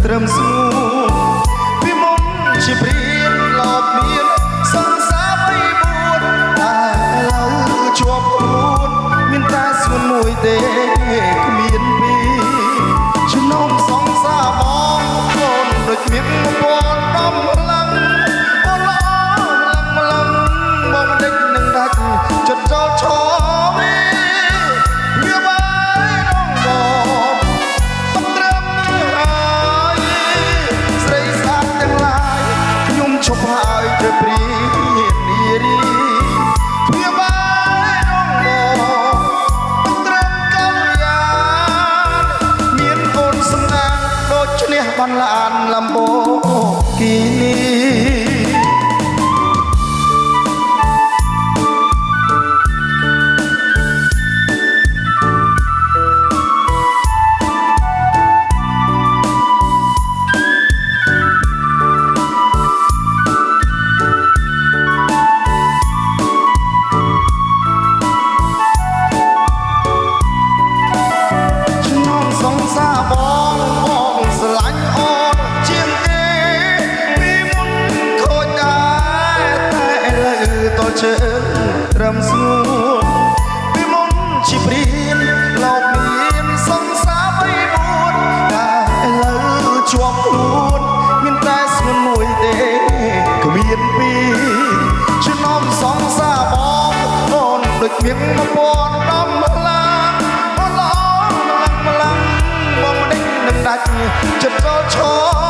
ត្រឹមស្ងួនពីមុនជាព្រៀនឡប់មានសង្សារបីបួនតែឥឡូវជាប់ខ្លួនមានតែស្ងួនមួយទេគ្មានពីរចំណងសង្សារបងកូនដូចមានពណ៌ដំឡើងអូនល្អម្លឹងបងដេញនឹងដាច់ចិត្តចូលឈរវាបាយដងបងត្រឹមហើយស្រីស្អាតទាំងឡាយខ្ញុំឈប់ហើយទៅព្រានារីវាបាយដងបងត្រឹមកល្យានមានអូនសំណាងដូចឈ្នះបានឡានលំបូគីនីជើងត្រឹមស្ងួនពីមុនជាព្រៀនឡប់មានសង្សារបីបួនតែឥឡូវជាប់ខ្លួនមានតែស្ងួនមួយទេគ្មានពីរចំណំសង្សារបងអូនដូចមានមកពណ៌ដំឡើងអូនល្អម្លឹងបងមិនដេញនឹងដាច់ចិត្តចូលឈរ